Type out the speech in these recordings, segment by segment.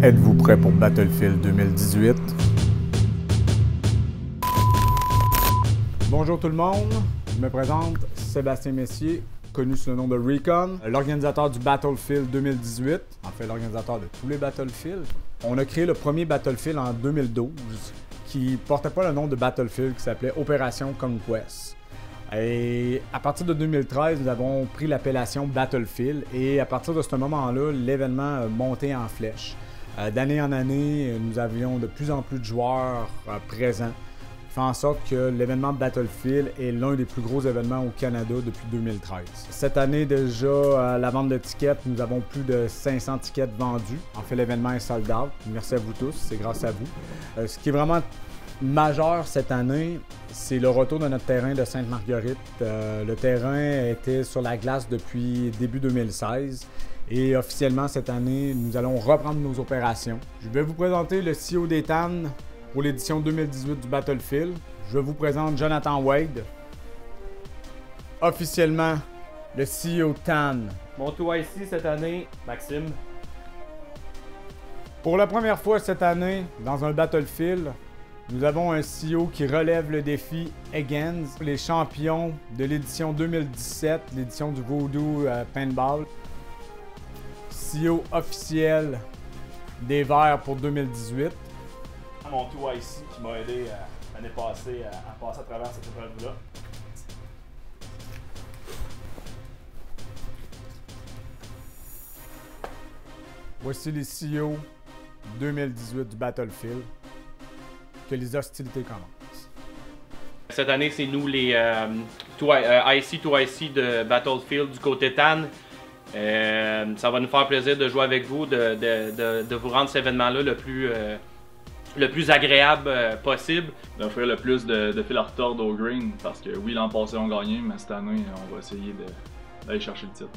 Êtes-vous prêt pour Battlefield 2018? Bonjour tout le monde, je me présente Sébastien Messier, connu sous le nom de Recon, l'organisateur du Battlefield 2018, en fait l'organisateur de tous les Battlefield. On a créé le premier Battlefield en 2012 qui portait pas le nom de Battlefield, qui s'appelait Opération Conquest. Et à partir de 2013, nous avons pris l'appellation Battlefield et à partir de ce moment-là, l'événement a monté en flèche. D'année en année, nous avions de plus en plus de joueurs présents, fait en sorte que l'événement Battlefield est l'un des plus gros événements au Canada depuis 2013. Cette année déjà, à la vente de tickets, nous avons plus de 500 tickets vendus. En fait, l'événement est sold out. Merci à vous tous, c'est grâce à vous. Ce qui est vraiment majeur cette année, c'est le retour de notre terrain de Sainte-Marguerite. Le terrain était sur la glace depuis début 2016 et officiellement cette année, nous allons reprendre nos opérations. Je vais vous présenter le CEO des TAN pour l'édition 2018 du Battlefield. Je vous présente Jonathan Wade, officiellement le CEO TAN. Mon tour ici cette année, Maxime. Pour la première fois cette année, dans un Battlefield, nous avons un CEO qui relève le défi Against, les champions de l'édition 2017, l'édition du Voodoo Paintball. CEO officiel des Verts pour 2018. Mon tour ici qui m'a aidé l'année passée à passer à travers cette épreuve-là. Voici les CEO 2018 du Battlefield. Que les hostilités commencent. Cette année, c'est nous les IC to IC de Battlefield du côté TAN. Ça va nous faire plaisir de jouer avec vous, de vous rendre cet événement-là le plus agréable possible. D'offrir le plus de fil à retordre au green, parce que oui, l'an passé on a gagné, mais cette année, on va essayer d'aller chercher le titre.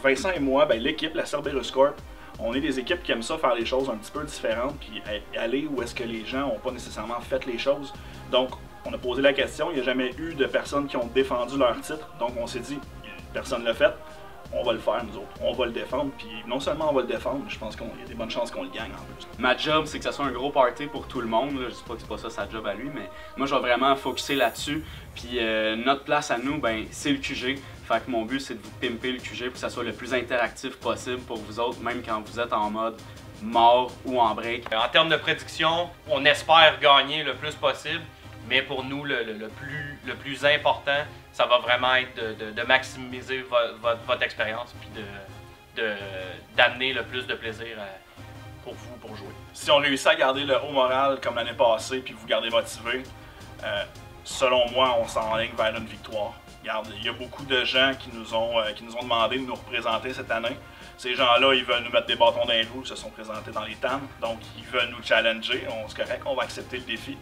Vincent et moi, l'équipe, la Cerberus Corp, on est des équipes qui aiment ça faire les choses un petit peu différentes, puis aller où est-ce que les gens n'ont pas nécessairement fait les choses. Donc, on a posé la question, il n'y a jamais eu de personnes qui ont défendu leur titre, donc on s'est dit, personne ne l'a fait, on va le faire nous autres, on va le défendre, puis non seulement on va le défendre, mais je pense qu'il y a des bonnes chances qu'on le gagne en plus. Ma job, c'est que ça soit un gros party pour tout le monde, là. Je dis pas que c'est pas ça sa job à lui, mais moi je vais vraiment focusser là-dessus, puis notre place à nous, c'est le QG. Fait que mon but, c'est de vous pimper le QG pour que ça soit le plus interactif possible pour vous autres, même quand vous êtes en mode mort ou en break. En termes de prédiction, on espère gagner le plus possible, mais pour nous, le plus important, ça va vraiment être de maximiser votre expérience puis d'amener le plus de plaisir pour vous pour jouer. Si on réussit à garder le haut moral comme l'année passée puis vous garder motivé, selon moi, on s'enligne vers une victoire. Regarde, il y a beaucoup de gens qui nous ont demandé de nous représenter cette année. Ces gens-là, ils veulent nous mettre des bâtons dans les roues, ils se sont présentés dans les TAN, donc ils veulent nous challenger. C'est correct, on va accepter le défi,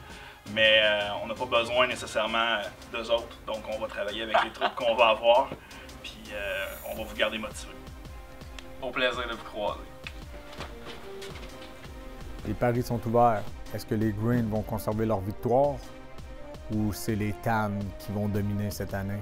mais on n'a pas besoin nécessairement d'eux autres. Donc on va travailler avec les troupes qu'on va avoir, puis on va vous garder motivés. Au plaisir de vous croiser. Les paris sont ouverts. Est-ce que les Greens vont conserver leur victoire ou c'est les TAN qui vont dominer cette année?